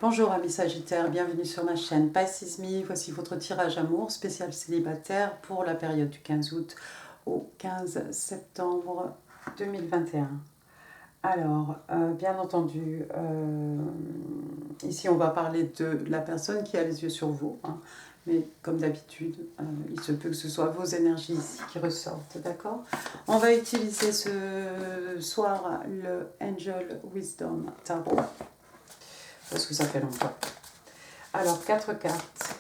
Bonjour amis Sagittaires, bienvenue sur ma chaîne Pisces Me. Voici votre tirage amour spécial célibataire pour la période du 15 août au 15 septembre 2021. Alors, bien entendu, ici on va parler de la personne qui a les yeux sur vous, hein, mais comme d'habitude, il se peut que ce soit vos énergies ici qui ressortent, d'accord? On va utiliser ce soir le Angel Wisdom Tarot, parce que ça fait longtemps. Alors, 4 cartes.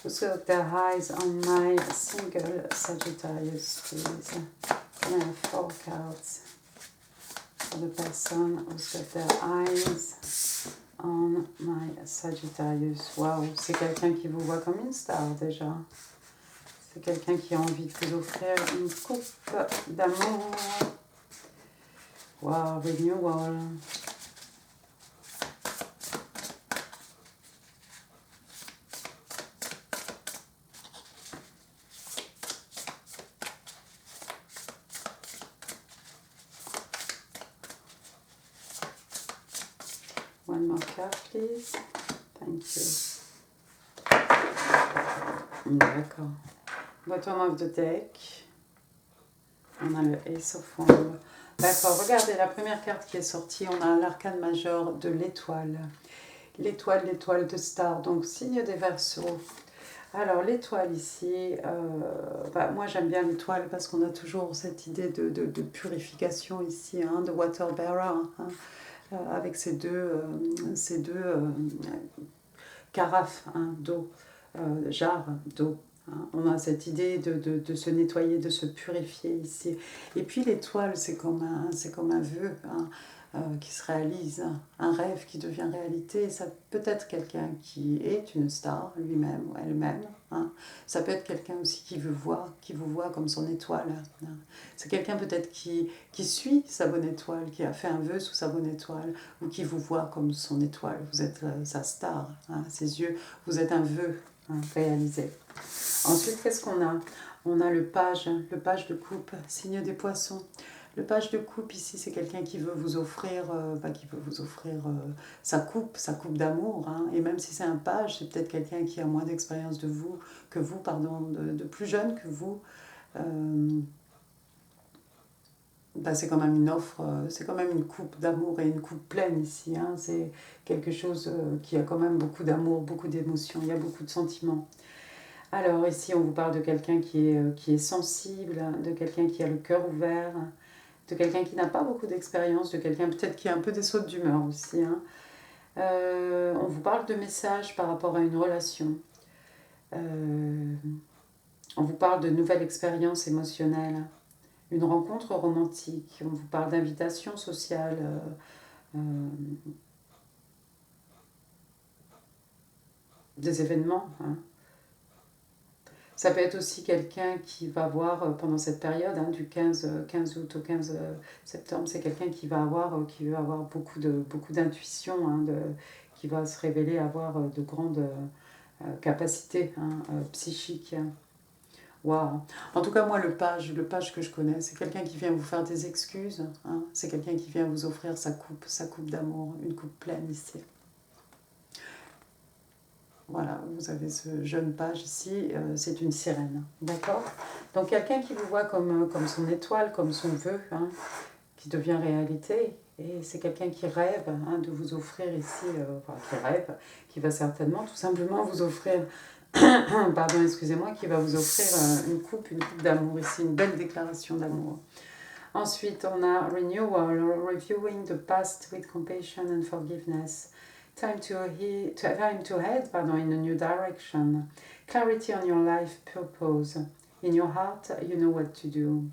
Who's got their eyes on my single Sagittarius, please? Can I have 4 cards for the person who's got their eyes on my Sagittarius? Waouh, c'est quelqu'un qui vous voit comme une star déjà. C'est quelqu'un qui a envie de vous offrir une coupe d'amour. Waouh, renewal. One more card, please. Thank you. D'accord. Bottom of the deck. On a le Ace of Wands. D'accord, regardez la première carte qui est sortie. On a l'arcane majeur de l'étoile. L'étoile de star. Donc, signe des Verseaux. Alors, l'étoile ici, moi j'aime bien l'étoile parce qu'on a toujours cette idée de purification ici, hein, de water bearer. Hein. Avec ces deux carafes, hein, d'eau, jarres d'eau. Hein. On a cette idée de se nettoyer, de se purifier ici. Et puis l'étoile, c'est comme un vœu, hein, qui se réalise, un rêve qui devient réalité. Ça peut être quelqu'un qui est une star lui-même ou elle-même. Hein. Ça peut être quelqu'un aussi qui vous voit comme son étoile. Hein. C'est quelqu'un peut-être qui suit sa bonne étoile, qui a fait un vœu sous sa bonne étoile, ou qui vous voit comme son étoile. Vous êtes sa star, hein, ses yeux. Vous êtes un vœu, hein, réalisé. Ensuite, qu'est-ce qu'on a? On a le page de coupe, signe des poissons. Le page de coupe ici, c'est quelqu'un qui veut vous offrir, sa coupe d'amour. Hein. Et même si c'est un page, c'est peut-être quelqu'un qui a moins d'expérience de plus jeune que vous. C'est quand même une offre, c'est quand même une coupe d'amour et une coupe pleine ici. Hein. C'est quelque chose qui a quand même beaucoup d'amour, beaucoup d'émotions, il y a beaucoup de sentiments. Alors ici, on vous parle de quelqu'un qui est sensible, de quelqu'un qui a le cœur ouvert, de quelqu'un qui n'a pas beaucoup d'expérience, de quelqu'un peut-être qui a un peu des sautes d'humeur aussi. Hein. On vous parle de messages par rapport à une relation. On vous parle de nouvelles expériences émotionnelles, une rencontre romantique. On vous parle d'invitation sociale, des événements. Hein. Ça peut être aussi quelqu'un qui va avoir, pendant cette période, hein, du 15 août au 15 septembre, c'est quelqu'un qui va avoir beaucoup d'intuition, hein, qui va se révéler avoir de grandes capacités, hein, psychiques. Waouh. En tout cas, moi, le page que je connais, c'est quelqu'un qui vient vous faire des excuses. Hein, c'est quelqu'un qui vient vous offrir sa coupe d'amour, une coupe pleine ici. Voilà, vous avez ce jeune page ici, c'est une sirène, d'accord? Donc quelqu'un qui vous voit comme son étoile, comme son vœu, hein, qui devient réalité. Et c'est quelqu'un qui rêve, hein, de vous offrir ici, qui va certainement tout simplement vous offrir, pardon, excusez-moi, qui va vous offrir une coupe d'amour ici, une belle déclaration d'amour. Ensuite, on a Renewal, Reviewing the Past with Compassion and Forgiveness. Time to head in a new direction. Clarity on your life purpose. In your heart, you know what to do.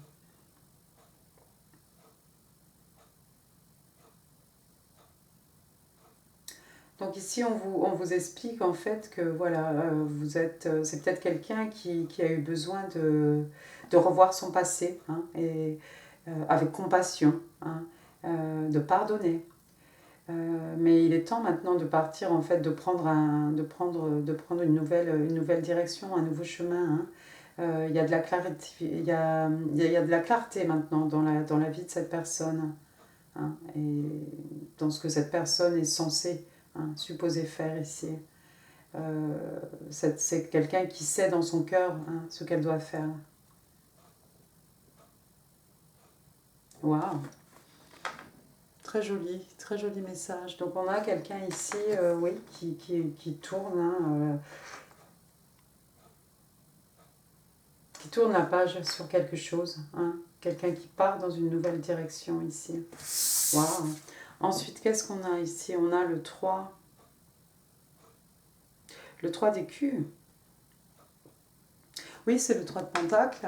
Donc ici, on vous explique en fait que voilà, c'est peut-être quelqu'un qui a eu besoin de revoir son passé, hein, et avec compassion, hein, de pardonner. Mais il est temps maintenant de partir, en fait, de prendre une nouvelle direction, un nouveau chemin. Hein. Il y a de la clarté, il y a de la clarté maintenant dans la vie de cette personne, hein, et dans ce que cette personne est censée hein, supposé faire ici. C'est quelqu'un qui sait dans son cœur, hein, ce qu'elle doit faire. Waouh! Très joli message. Donc on a quelqu'un ici, oui, qui tourne, hein, qui tourne la page sur quelque chose. Hein. Quelqu'un qui part dans une nouvelle direction ici. Waouh! Ensuite, qu'est-ce qu'on a ici? On a le 3. Le 3 d'écus. Oui, c'est le 3 de Pentacle.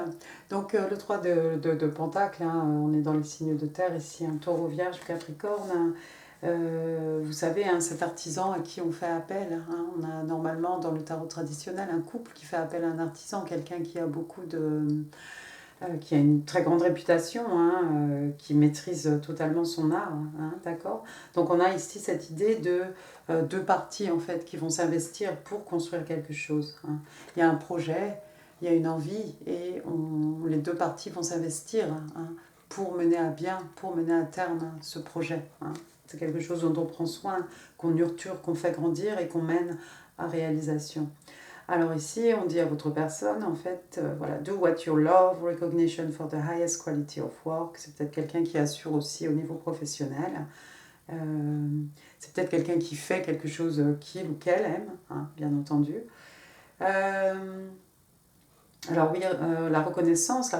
Donc le 3 de Pentacle, hein, on est dans les signes de terre ici, un taureau, vierge, capricorne. Vous savez, hein, cet artisan à qui on fait appel, hein, on a normalement dans le tarot traditionnel un couple qui fait appel à un artisan, quelqu'un qui a beaucoup de... qui a une très grande réputation, hein, qui maîtrise totalement son art, hein, d'accord. Donc on a ici cette idée de deux parties en fait qui vont s'investir pour construire quelque chose. Hein. Il y a un projet, il y a une envie et les deux parties vont s'investir, hein, pour mener à bien, pour mener à terme, hein, ce projet. Hein. C'est quelque chose dont on prend soin, qu'on nurture, qu'on fait grandir et qu'on mène à réalisation. Alors ici, on dit à votre personne, en fait, voilà, do what you love, recognition for the highest quality of work. C'est peut-être quelqu'un qui assure aussi au niveau professionnel. C'est peut-être quelqu'un qui fait quelque chose qu'il ou qu'elle aime, hein, bien entendu. Alors oui, la reconnaissance,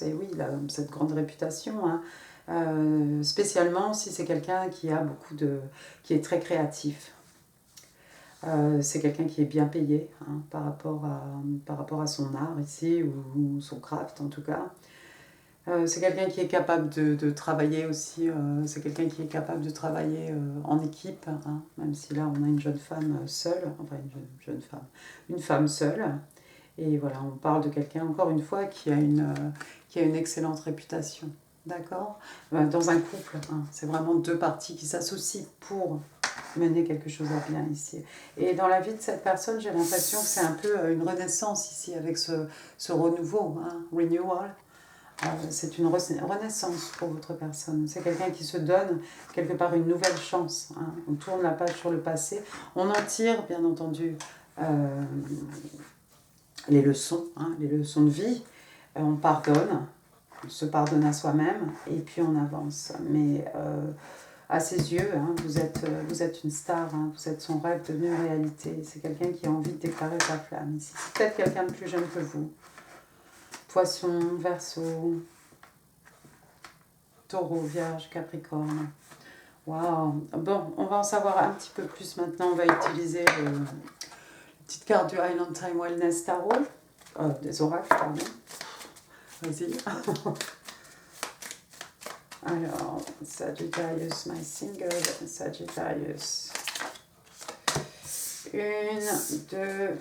et oui, cette grande réputation, hein, spécialement si c'est quelqu'un qui qui est très créatif. C'est quelqu'un qui est bien payé, hein, par rapport à son art ici, ou son craft en tout cas. C'est quelqu'un qui est capable de travailler aussi, c'est quelqu'un qui est capable de travailler en équipe, hein, même si là on a une jeune femme seule, enfin jeune femme, une femme seule. Et voilà, on parle de quelqu'un, encore une fois, qui a une excellente réputation. D'accord? Dans un couple, hein, c'est vraiment deux parties qui s'associent pour mener quelque chose à bien ici. Et dans la vie de cette personne, j'ai l'impression que c'est un peu une renaissance ici, avec ce renouveau, hein, renewal. C'est une renaissance pour votre personne. C'est quelqu'un qui se donne quelque part une nouvelle chance. Hein. On tourne la page sur le passé. On en tire, bien entendu, les leçons de vie. On pardonne, on se pardonne à soi-même et puis on avance. Mais à ses yeux, hein, vous êtes une star, hein, vous êtes son rêve devenu réalité. C'est quelqu'un qui a envie de déclarer sa flamme ici. C'est peut-être quelqu'un de plus jeune que vous. Poisson, Verseau, Taureau, Vierge, Capricorne. Waouh! Bon, on va en savoir un petit peu plus maintenant. On va utiliser la petite carte du Highland Time Wellness Tarot. Des oracles, pardon. Vas-y. Alors, Sagittarius, my single Sagittarius. 1, 2,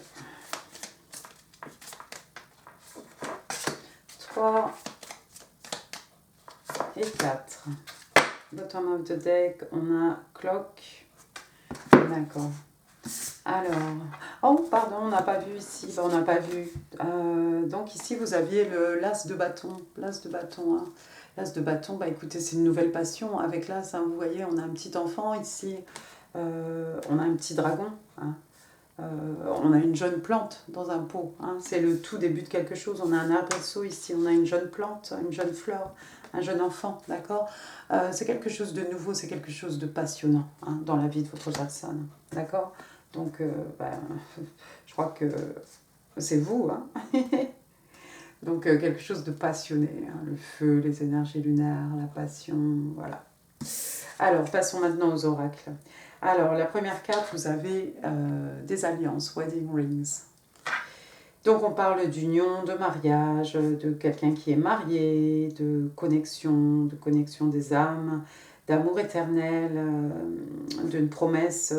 3 et 4. Bottom of the deck, on a Clock. D'accord. Alors, oh pardon, on n'a pas vu ici, on n'a pas vu. Donc ici vous aviez l'as de bâton, hein. L'as de bâton, écoutez, c'est une nouvelle passion. Avec l'as, hein, vous voyez, on a un petit enfant ici, on a un petit dragon, hein. On a une jeune plante dans un pot, hein. C'est le tout début de quelque chose. On a un arbrisseau ici, on a une jeune plante, une jeune fleur, un jeune enfant, d'accord. C'est quelque chose de nouveau, c'est quelque chose de passionnant, hein, dans la vie de votre personne, d'accord. Donc, je crois que c'est vous, hein. Donc, quelque chose de passionné, hein, le feu, les énergies lunaires, la passion, voilà. Alors, passons maintenant aux oracles. Alors, la première carte, vous avez des alliances, wedding rings. Donc, on parle d'union, de mariage, de quelqu'un qui est marié, de connexion des âmes, d'amour éternel, d'une promesse,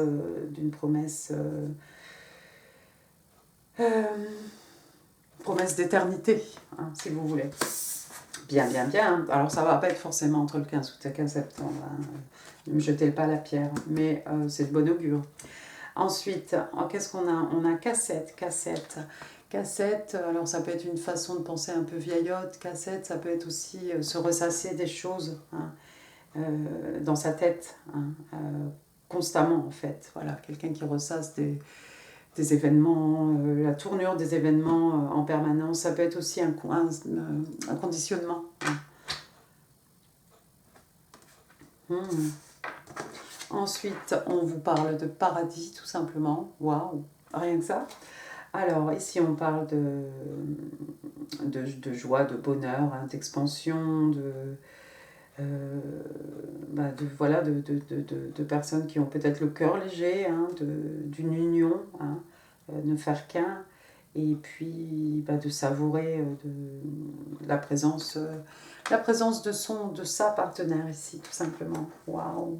promesse d'éternité, hein, si vous voulez. Bien. Alors, ça ne va pas être forcément entre le 15 août et le 15 septembre. Hein. Ne me jetez pas la pierre, mais c'est de bon augure. Ensuite, qu'est-ce qu'on a? On a cassette. Cassette, alors ça peut être une façon de penser un peu vieillotte. Cassette, ça peut être aussi se ressasser des choses, hein, dans sa tête. Hein, constamment en fait. Voilà, quelqu'un qui ressasse des événements, la tournure des événements en permanence. Ça peut être aussi un conditionnement. Ensuite, on vous parle de paradis tout simplement. Waouh, rien que ça. Alors ici on parle de joie, de bonheur, hein, d'expansion, voilà, de personnes qui ont peut-être le cœur léger, hein, d'une union, hein, ne faire qu'un, et puis de savourer la présence de sa partenaire ici, tout simplement. Waouh!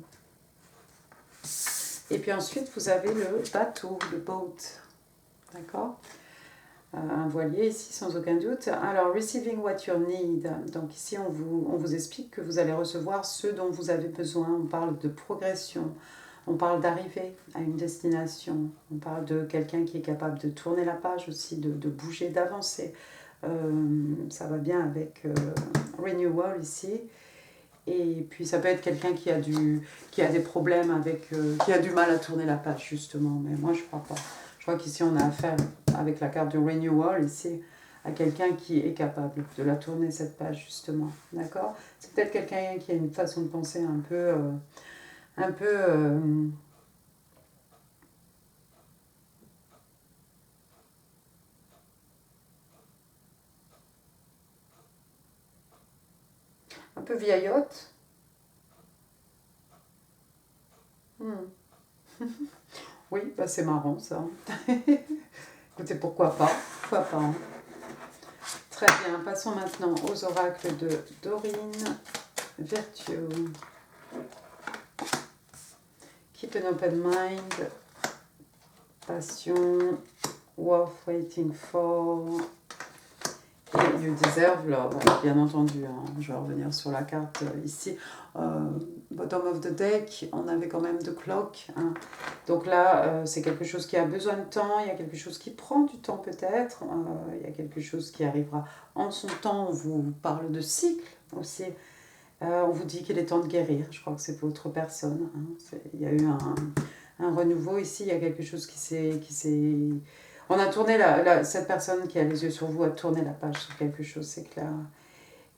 Et puis ensuite, vous avez le bateau, le boat. D'accord? Un voilier ici, sans aucun doute. Alors, receiving what you need. Donc ici, on vous explique que vous allez recevoir ce dont vous avez besoin. On parle de progression. On parle d'arriver à une destination. On parle de quelqu'un qui est capable de tourner la page aussi, de bouger, d'avancer. Ça va bien avec renewal ici. Et puis ça peut être quelqu'un qui a des problèmes qui a du mal à tourner la page justement, mais moi je crois pas. Je crois qu'ici on a affaire avec la carte du renewal ici à quelqu'un qui est capable de la tourner cette page justement, d'accord? C'est peut-être quelqu'un qui a une façon de penser un peu vieillotte. Oui, c'est marrant ça. Écoutez, pourquoi pas? Pourquoi pas, hein. Très bien, passons maintenant aux oracles de Dorine Virtue. Keep an open mind. Passion. Worth waiting for. Et you deserve love, bien entendu. Hein. Je vais revenir sur la carte ici. Bottom of the deck, on avait quand même The Clock. Hein. Donc là, c'est quelque chose qui a besoin de temps. Il y a quelque chose qui prend du temps peut-être. Il y a quelque chose qui arrivera en son temps. On vous parle de cycle aussi. On vous dit qu'il est temps de guérir. Je crois que c'est votre personne. Hein. Il y a eu un renouveau ici. Il y a quelque chose qui s'est... On a tourné cette personne qui a les yeux sur vous a tourné la page sur quelque chose, c'est clair.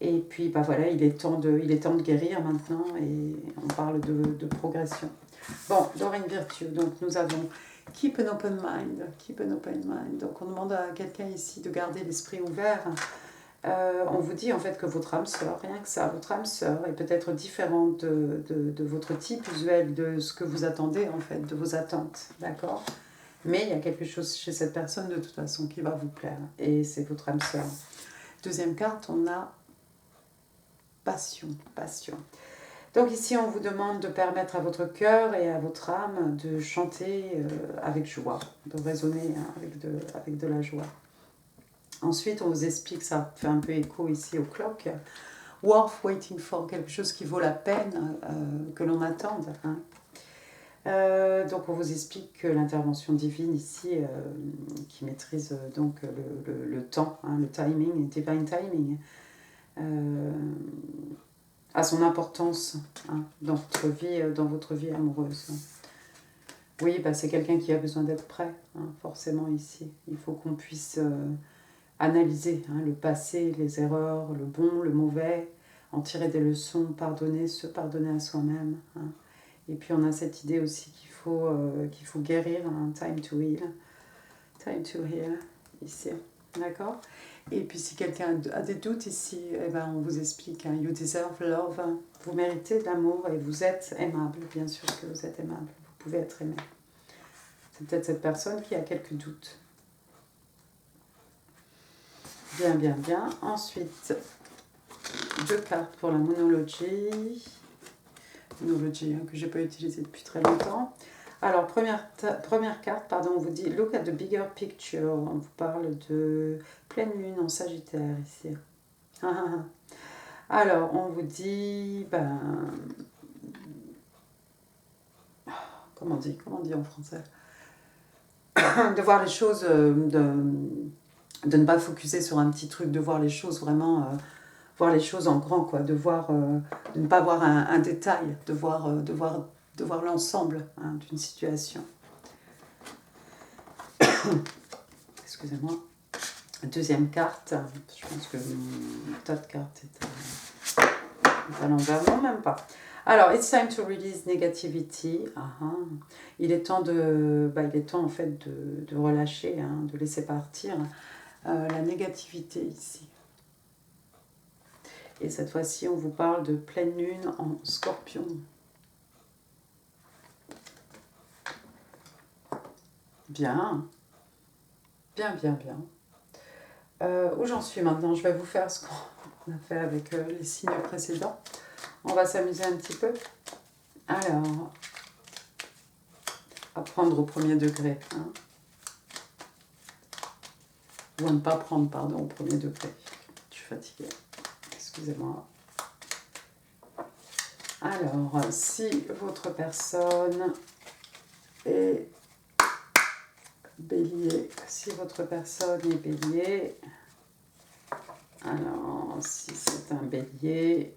Et puis voilà, il est temps de guérir maintenant et on parle de progression. Bon, Dorine Virtue, donc nous avons keep an open mind, keep an open mind. Donc on demande à quelqu'un ici de garder l'esprit ouvert. On vous dit en fait que votre âme sœur, rien que ça, votre âme sœur est peut-être différente de votre type usuel, de ce que vous attendez en fait, de vos attentes, d'accord ? Mais il y a quelque chose chez cette personne de toute façon qui va vous plaire. Et c'est votre âme sœur. Deuxième carte, on a passion. Passion. Donc ici, on vous demande de permettre à votre cœur et à votre âme de chanter avec joie, de résonner avec de la joie. Ensuite, on vous explique, ça fait un peu écho ici au clock, worth waiting for, quelque chose qui vaut la peine que l'on attende. Hein. Donc on vous explique que l'intervention divine ici, qui maîtrise donc le temps, hein, le timing, divine timing, a son importance hein, dans votre vie amoureuse. Oui, c'est quelqu'un qui a besoin d'être prêt, hein, forcément ici. Il faut qu'on puisse analyser hein, le passé, les erreurs, le bon, le mauvais, en tirer des leçons, se pardonner à soi-même. Hein. Et puis on a cette idée aussi qu'il faut guérir, hein, time to heal, ici, d'accord. Et puis si quelqu'un a des doutes ici, on vous explique, hein, you deserve love, hein. Vous méritez de l'amour et vous êtes aimable, bien sûr que vous êtes aimable, vous pouvez être aimé. C'est peut-être cette personne qui a quelques doutes. Bien, bien, bien. Ensuite, 2 cartes pour la monologie. Monologie que je n'ai pas utilisée depuis très longtemps. Alors, première carte, on vous dit « Look at the bigger picture ». On vous parle de pleine lune en Sagittaire, ici. Alors, on vous dit... comment on dit en français? De voir les choses, de ne pas focuser sur un petit truc, de voir les choses vraiment... voir les choses en grand, quoi, de ne pas voir un détail, de voir de voir l'ensemble hein, d'une situation. Excusez-moi. Deuxième carte, je pense que mon tas de cartes est à l'envers, non même pas. Alors, it's time to release negativity. Il est temps en fait de relâcher, hein, de laisser partir la négativité ici. Et cette fois-ci, on vous parle de pleine lune en Scorpion. Bien, bien, bien, bien. Où j'en suis maintenant? Je vais vous faire ce qu'on a fait avec les signes précédents. On va s'amuser un petit peu. Alors, à prendre au premier degré. Hein. Ou à ne pas prendre, pardon, au premier degré. Je suis fatiguée. Excusez-moi. Alors, si votre personne est Bélier, alors si c'est un Bélier,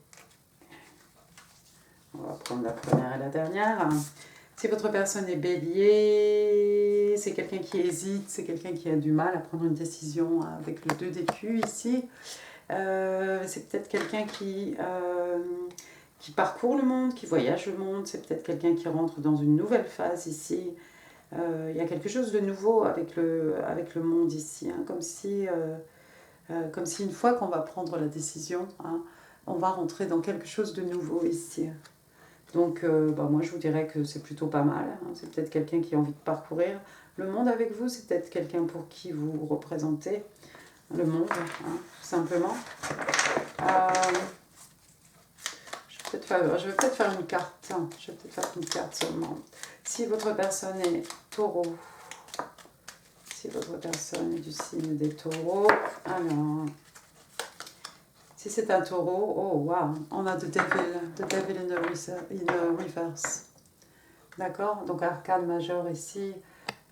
on va prendre la première et la dernière. Si votre personne est Bélier, c'est quelqu'un qui hésite, c'est quelqu'un qui a du mal à prendre une décision avec le 2 d'écus ici. C'est peut-être quelqu'un qui parcourt le monde, qui voyage le monde, c'est peut-être quelqu'un qui rentre dans une nouvelle phase ici. Il y a quelque chose de nouveau avec le monde ici, hein, comme si une fois qu'on va prendre la décision, hein, on va rentrer dans quelque chose de nouveau ici. Donc moi je vous dirais que c'est plutôt pas mal, hein. C'est peut-être quelqu'un qui a envie de parcourir le monde avec vous, c'est peut-être quelqu'un pour qui vous représentez le monde, hein, tout simplement. Je vais peut-être faire une carte, seulement. Si votre personne est taureau, si votre personne est du signe des taureaux, alors, si c'est un taureau, oh wow, on a the devil in the reverse. D'accord? Donc arcane majeur ici,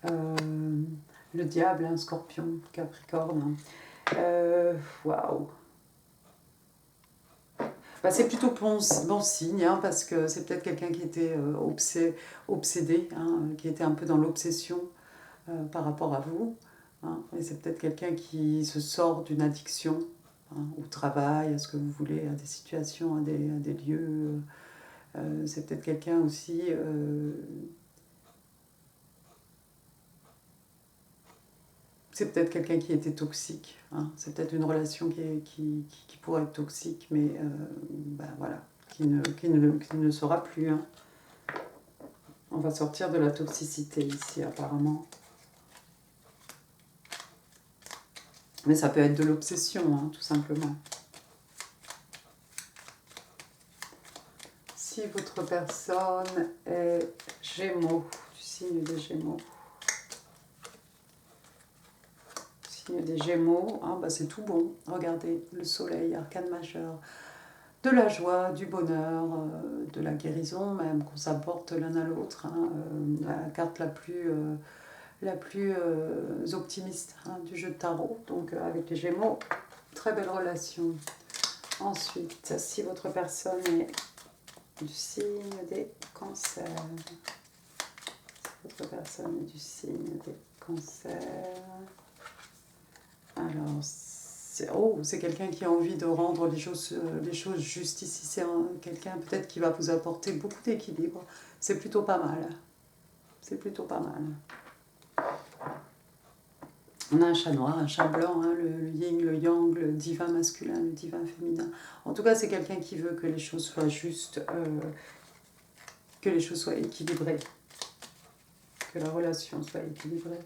le diable, un scorpion, capricorne. Waouh! C'est plutôt bon signe, hein, parce que c'est peut-être quelqu'un qui était obsédé, hein, qui était un peu dans l'obsession par rapport à vous. Hein, et c'est peut-être quelqu'un qui se sort d'une addiction, hein, au travail, à ce que vous voulez, à des situations, à des lieux. C'est peut-être quelqu'un aussi... c'est peut-être quelqu'un qui était toxique. Hein. C'est peut-être une relation qui pourrait être toxique, mais voilà, qui ne le sera plus. Hein. On va sortir de la toxicité ici, apparemment. Mais ça peut être de l'obsession, hein, tout simplement. Si votre personne est Gémeaux, du signe des Gémeaux, des Gémeaux, c'est tout bon. Regardez, le soleil, arcane majeur, de la joie, du bonheur, de la guérison même, qu'on s'apporte l'un à l'autre. Hein, la carte la plus optimiste, hein, du jeu de tarot. Donc avec les Gémeaux, très belle relation. Ensuite, si votre personne est du signe des Cancers, si votre personne est du signe des Cancers, alors, c'est quelqu'un qui a envie de rendre les choses justes ici. C'est quelqu'un peut-être qui va vous apporter beaucoup d'équilibre. C'est plutôt pas mal. C'est plutôt pas mal. On a un chat noir, un chat blanc, hein, le yin, le yang, le divin masculin, le divin féminin. En tout cas, c'est quelqu'un qui veut que les choses soient justes, que les choses soient équilibrées, que la relation soit équilibrée.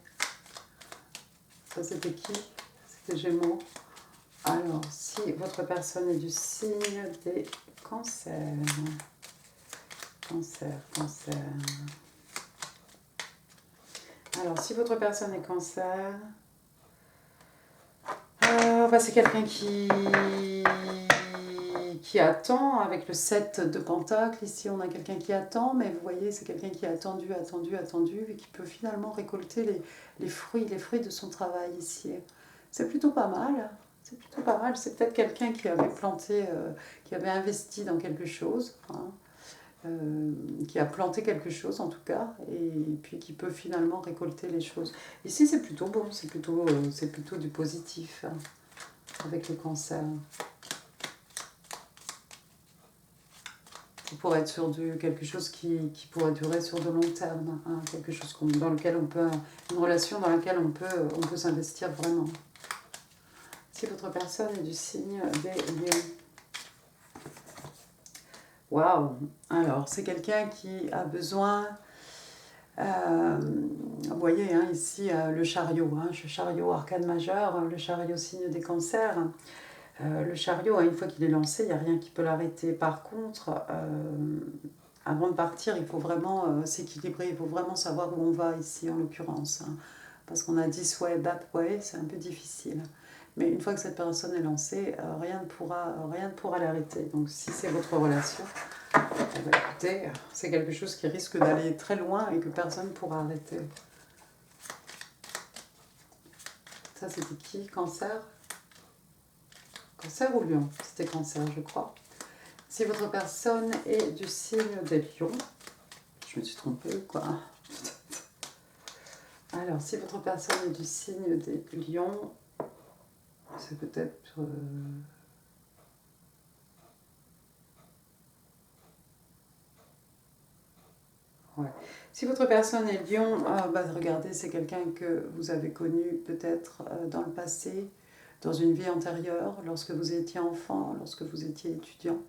Ça, c'était qui? C'était Gémeaux. Alors, si votre personne est du signe des Cancers, alors, si votre personne est Cancer, c'est quelqu'un qui attend, avec le 7 de Pentacle. Ici, on a quelqu'un qui attend, mais vous voyez, c'est quelqu'un qui a attendu, et qui peut finalement récolter les fruits de son travail ici. C'est plutôt pas mal. C'est plutôt pas mal. C'est peut-être quelqu'un qui avait planté, qui avait investi dans quelque chose. Hein. qui a planté quelque chose en tout cas, et puis qui peut finalement récolter les choses. Ici c'est plutôt bon, c'est plutôt du positif hein, avec le cancer. Pour être sur quelque chose qui pourrait durer sur de long terme, hein, quelque chose dans lequel on peut, une relation dans laquelle on peut s'investir vraiment. Si votre personne est du signe des lions. Waouh! Alors, c'est quelqu'un qui a besoin, vous voyez hein, ici le chariot, arcane majeur, le chariot signe des cancers. Le chariot, une fois qu'il est lancé, il n'y a rien qui peut l'arrêter. Par contre, avant de partir, il faut vraiment s'équilibrer, il faut vraiment savoir où on va ici, en l'occurrence. Hein, parce qu'on a dit way, that way, c'est un peu difficile. Mais une fois que cette personne est lancée, rien ne pourra l'arrêter. Donc si c'est votre relation, écoutez, c'est quelque chose qui risque d'aller très loin et que personne ne pourra arrêter. Ça, c'était qui? Cancer? Cancer ou lion? C'était cancer, je crois. Si votre personne est du signe des lions, je me suis trompée, quoi. Alors, si votre personne est du signe des lions, c'est peut-être... Ouais. Si votre personne est lion, regardez, c'est quelqu'un que vous avez connu peut-être dans le passé, dans une vie antérieure, lorsque vous étiez enfant, lorsque vous étiez étudiant.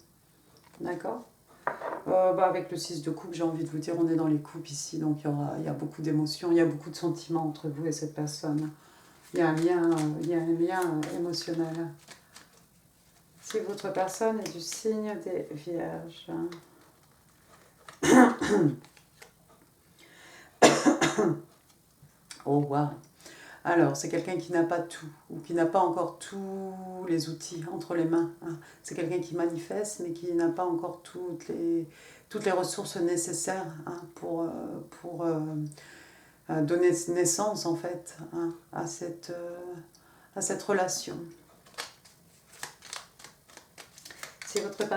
D'accord? Avec le 6 de coupe, j'ai envie de vous dire, on est dans les coupes ici, donc il y a beaucoup d'émotions, il y a beaucoup de sentiments entre vous et cette personne. Il y a un lien émotionnel. Si votre personne est du signe des Vierges. Oh, wow. Alors, c'est quelqu'un qui n'a pas tout, ou qui n'a pas encore tous les outils entre les mains. Hein. C'est quelqu'un qui manifeste, mais qui n'a pas encore toutes les ressources nécessaires hein, pour donner naissance, en fait, hein, à cette relation. Si votre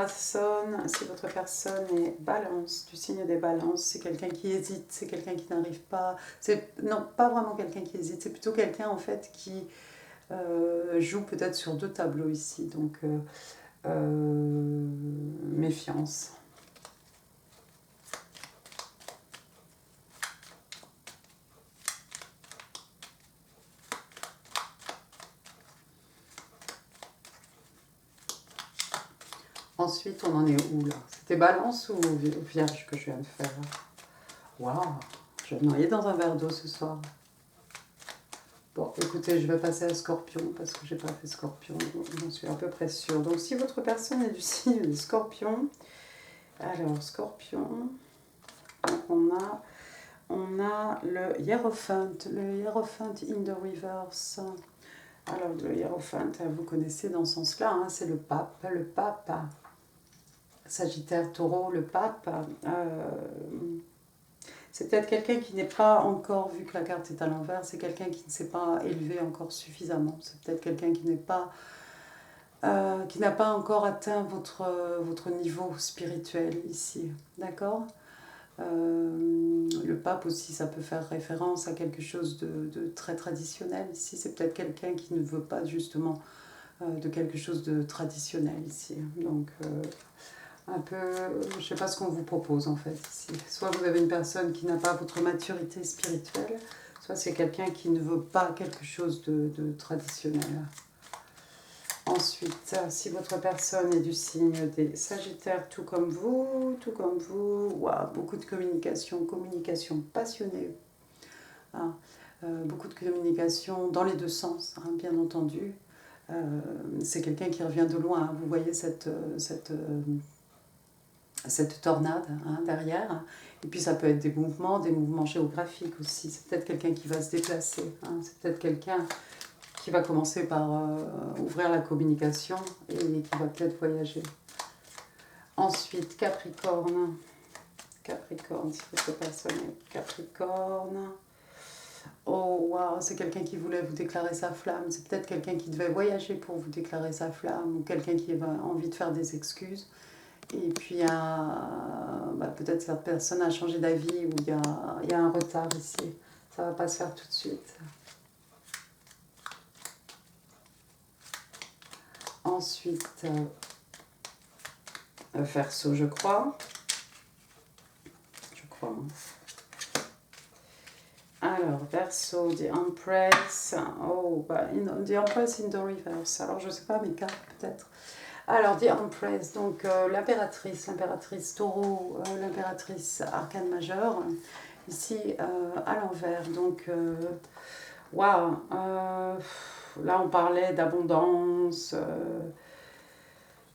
personne est balance, du signe des balances, c'est quelqu'un qui hésite, c'est quelqu'un qui n'arrive pas... Non, pas vraiment quelqu'un qui hésite, c'est plutôt quelqu'un en fait qui joue peut-être sur deux tableaux ici. Donc, méfiance. Ensuite, on en est où là? C'était balance ou vierge que je viens de faire? Waouh! Je vais me noyer dans un verre d'eau ce soir. Bon, écoutez, je vais passer à Scorpion parce que j'ai pas fait Scorpion, j'en suis à peu près sûre. Donc, si votre personne est du signe de Scorpion, alors Scorpion, on a le Hierophant in the reverse. Alors, le Hierophant, vous connaissez dans ce sens-là, hein, c'est le pape. Sagittaire, Taureau, le pape. C'est peut-être quelqu'un qui n'est pas encore, vu que la carte est à l'envers, c'est quelqu'un qui ne s'est pas élevé encore suffisamment. C'est peut-être quelqu'un qui n'a pas encore atteint votre niveau spirituel ici. D'accord? Le pape aussi, ça peut faire référence à quelque chose de très traditionnel. Ici, c'est peut-être quelqu'un qui ne veut pas justement de quelque chose de traditionnel ici. Donc, un peu, je ne sais pas ce qu'on vous propose en fait ici. Soit vous avez une personne qui n'a pas votre maturité spirituelle, soit c'est quelqu'un qui ne veut pas quelque chose de traditionnel. Ensuite, si votre personne est du signe des Sagittaires, tout comme vous, wow, beaucoup de communication passionnée, hein, beaucoup de communication dans les deux sens, hein, bien entendu. C'est quelqu'un qui revient de loin, hein, vous voyez cette tornade hein, derrière. Et puis ça peut être des mouvements géographiques aussi. C'est peut-être quelqu'un qui va se déplacer. Hein. C'est peut-être quelqu'un qui va commencer par ouvrir la communication et qui va peut-être voyager. Ensuite, Capricorne. Capricorne, si votre personne est Capricorne. Oh, waouh, c'est quelqu'un qui voulait vous déclarer sa flamme. C'est peut-être quelqu'un qui devait voyager pour vous déclarer sa flamme ou quelqu'un qui a envie de faire des excuses. Et puis, peut-être cette personne a changé d'avis ou il y a un retard ici. Ça ne va pas se faire tout de suite. Ensuite, Verseau, je crois. Hein. Alors, Verseau, The Empress. Oh, The Empress in the reverse. Alors, je ne sais pas, mes cartes peut-être. Alors, The Empress, donc l'impératrice taureau, l'impératrice arcane majeure, ici à l'envers. Donc, waouh, là on parlait d'abondance,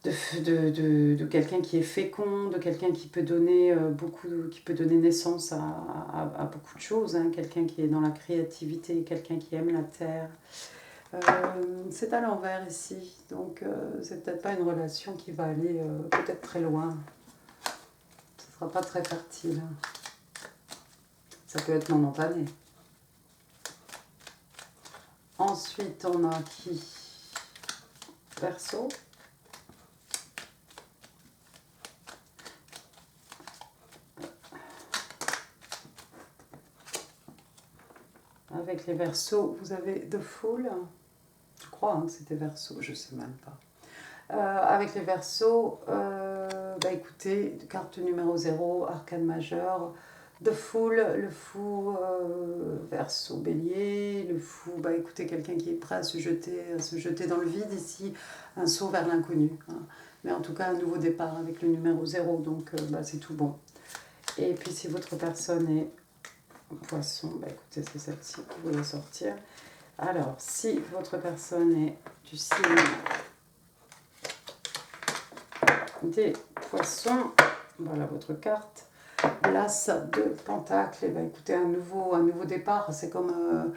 de quelqu'un qui est fécond, de quelqu'un qui peut donner qui peut donner naissance à beaucoup de choses, hein, quelqu'un qui est dans la créativité, quelqu'un qui aime la terre. C'est à l'envers ici, donc c'est peut-être pas une relation qui va aller peut-être très loin. Ce sera pas très fertile. Ça peut être momentané. Ensuite, on a qui? Verseau. Avec les Verseaux, vous avez The Fool. Je crois que c'était Verseau, je ne sais même pas. Avec les Verseaux, écoutez, carte numéro 0, arcane majeur, The Fool, le fou, Verseau bélier, le fou, écoutez, quelqu'un qui est prêt à se jeter dans le vide ici, un saut vers l'inconnu. Hein. Mais en tout cas, un nouveau départ avec le numéro 0, donc c'est tout bon. Et puis si votre personne est Poisson, écoutez, c'est celle-ci qui voulait sortir. Alors, si votre personne est du signe des Poissons, voilà votre carte. L'As de Pentacle, et écoutez, un nouveau départ, c'est comme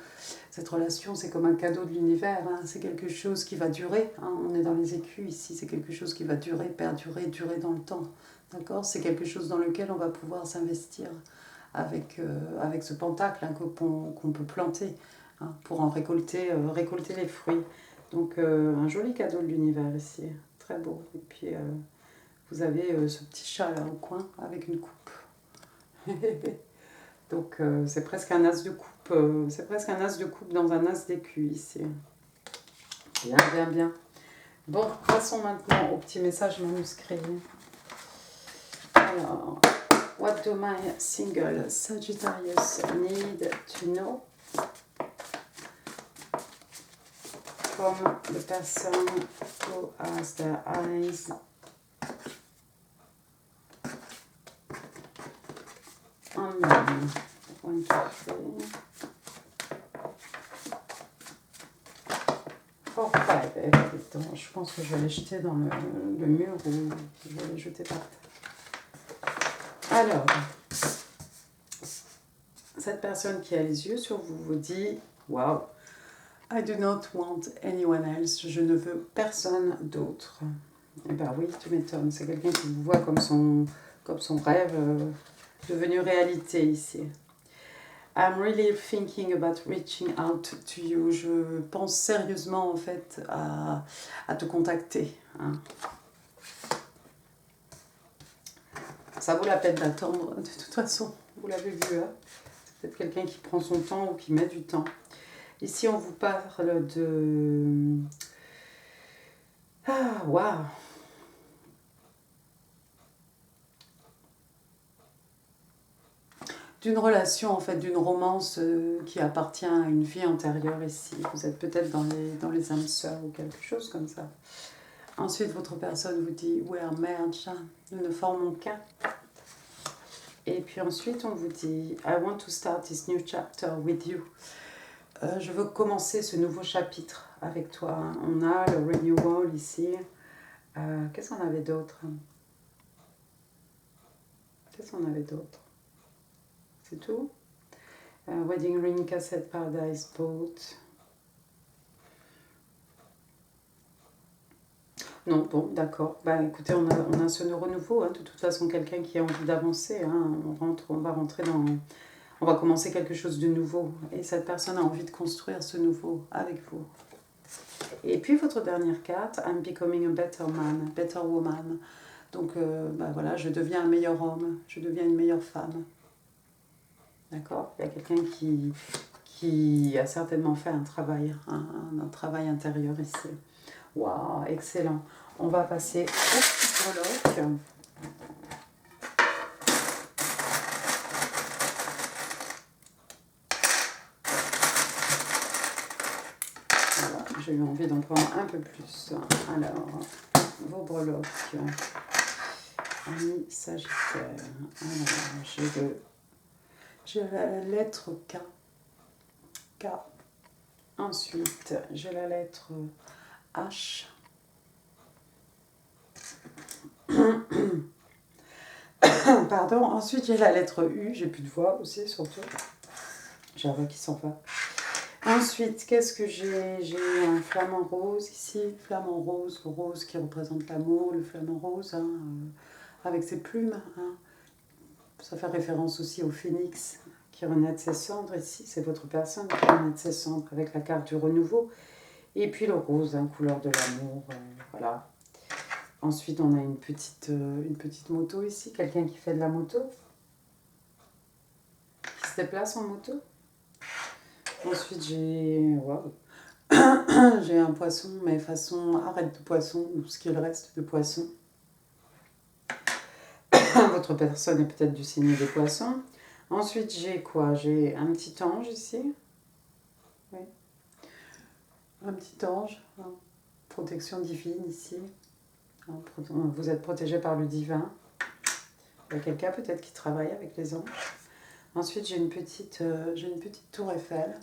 cette relation, c'est comme un cadeau de l'univers, hein. C'est quelque chose qui va durer, hein. On est dans les écus ici, c'est quelque chose qui va durer, perdurer, durer dans le temps, d'accord? C'est quelque chose dans lequel on va pouvoir s'investir avec ce pentacle, hein, qu'on peut planter, hein, pour en récolter les fruits. Donc un joli cadeau de l'univers ici, très beau. Et puis vous avez ce petit chat là au coin avec une coupe. Donc c'est presque un as de coupe, c'est presque un as de coupe dans un as d'écu ici. Bien, bien, bien. Bon, passons maintenant au petit message manuscrit. Alors, what do my single Sagittarius need to know from the person who has their eyes on me? 1, 2, 3. 4, 5. Je pense que je vais les jeter dans le mur ou je vais les jeter par terre. Alors, cette personne qui a les yeux sur vous vous dit « Wow, I do not want anyone else. Je ne veux personne d'autre. » Eh bien oui, tu m'étonnes. C'est quelqu'un qui vous voit comme son rêve devenu réalité ici. I'm really thinking about reaching out to you. Je pense sérieusement en fait à te contacter. Hein. Ça vaut la peine d'attendre. De toute façon, vous l'avez vu. Hein. C'est peut-être quelqu'un qui prend son temps ou qui met du temps. Ici, on vous parle de... Ah, waouh! D'une relation, en fait, d'une romance qui appartient à une vie antérieure ici. Vous êtes peut-être dans les âmes sœurs ou quelque chose comme ça. Ensuite, votre personne vous dit « We are merged », nous ne formons qu'un. Et puis ensuite, on vous dit « I want to start this new chapter with you ». Je veux commencer ce nouveau chapitre avec toi. Hein. On a le renewal ici. Qu'est-ce qu'on avait d'autre? C'est tout. Wedding ring, cassette, paradise, boat. Non, bon, d'accord. Écoutez, on a ce renouveau. Hein. De toute façon, quelqu'un qui a envie d'avancer. Hein. On va commencer quelque chose de nouveau. Et cette personne a envie de construire ce nouveau avec vous. Et puis, votre dernière carte, I'm becoming a better man, better woman. Donc voilà, je deviens un meilleur homme, je deviens une meilleure femme. D'accord? Il y a quelqu'un qui a certainement fait un travail intérieur ici. Waouh, excellent. On va passer au petit breloque. Voilà, j'ai eu envie d'en prendre un peu plus. Alors, vos breloques. Ami Sagittaire. Alors, j'ai la lettre K. K. Ensuite, j'ai la lettre H. Pardon. Ensuite, j'ai la lettre U. J'ai plus de voix aussi, surtout. J'ai la voix qui s'en va. Ensuite, qu'est-ce que j'ai? J'ai un flamant rose ici. Flamant rose, le rose qui représente l'amour. Le flamant rose, hein, avec ses plumes. Hein. Ça fait référence aussi au phénix qui renaît de ses cendres. Ici, c'est votre personne qui renaît de ses cendres avec la carte du renouveau. Et puis le rose, hein, couleur de l'amour. Voilà. Ensuite, on a une petite moto ici. Quelqu'un qui fait de la moto. Qui se déplace en moto. Ensuite, j'ai j'ai un poisson, mais façon arête de poisson, ou ce qu'il reste de poisson. Votre personne est peut-être du signe des poissons. Ensuite, j'ai quoi? J'ai un petit ange ici. Oui. Un petit ange. Hein. Protection divine ici. Vous êtes protégé par le divin. Il y a quelqu'un peut-être qui travaille avec les anges. Ensuite, j'ai une petite tour Eiffel.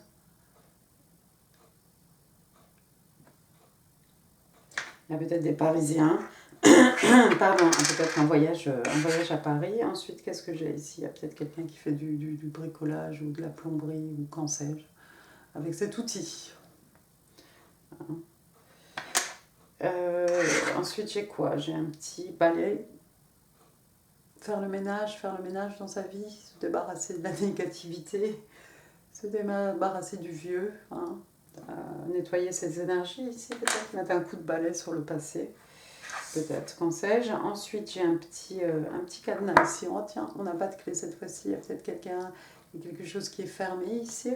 Il y a peut-être des Parisiens. Pardon, peut-être un voyage à Paris. Ensuite, qu'est-ce que j'ai ici? Il y a peut-être quelqu'un qui fait du bricolage ou de la plomberie ou qu'en sais-je, avec cet outil. Ensuite, j'ai quoi? J'ai un petit balai. Faire le ménage dans sa vie, se débarrasser de la négativité, se débarrasser du vieux, hein. Nettoyer ses énergies ici, peut-être mettre un coup de balai sur le passé. Peut-être, qu'en sais-je. Ensuite, j'ai un petit cadenas ici. Oh tiens, on n'a pas de clé cette fois-ci. Il y a peut-être quelque chose qui est fermé ici.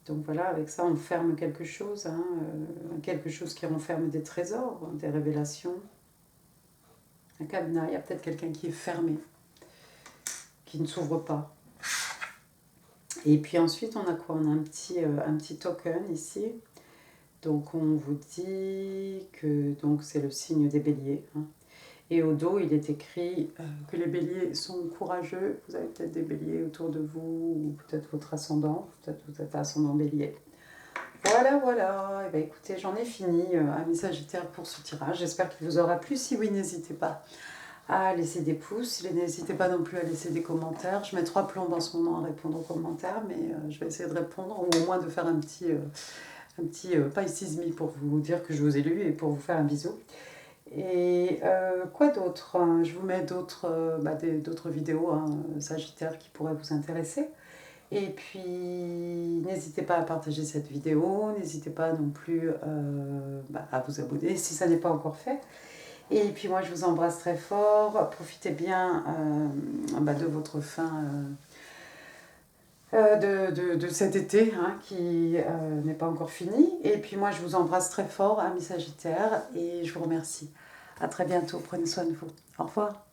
Donc voilà, avec ça, on ferme quelque chose. Hein, quelque chose qui renferme des trésors, des révélations. Un cadenas, il y a peut-être quelqu'un qui est fermé, qui ne s'ouvre pas. Et puis ensuite, on a quoi? On a un petit token ici. Donc on vous dit que c'est le signe des béliers. Hein. Et au dos, il est écrit que les béliers sont courageux. Vous avez peut-être des béliers autour de vous, ou peut-être votre ascendant, peut-être vous êtes ascendant bélier. Voilà. Et bien, écoutez, j'en ai fini, amis Sagittaires, pour ce tirage. J'espère qu'il vous aura plu. Si oui, n'hésitez pas à laisser des pouces. N'hésitez pas non plus à laisser des commentaires. Je mets 3 plombes en ce moment à répondre aux commentaires, mais je vais essayer de répondre, ou au moins de faire un petit Pisces Me pour vous dire que je vous ai lu et pour vous faire un bisou. Et quoi d'autre? Je vous mets d'autres vidéos Sagittaires qui pourraient vous intéresser. Et puis, n'hésitez pas à partager cette vidéo. N'hésitez pas non plus à vous abonner si ça n'est pas encore fait. Et puis moi, je vous embrasse très fort. Profitez bien de votre fin de cet été qui n'est pas encore fini. Et puis moi, je vous embrasse très fort, amis Sagittaires, et je vous remercie. À très bientôt. Prenez soin de vous. Au revoir.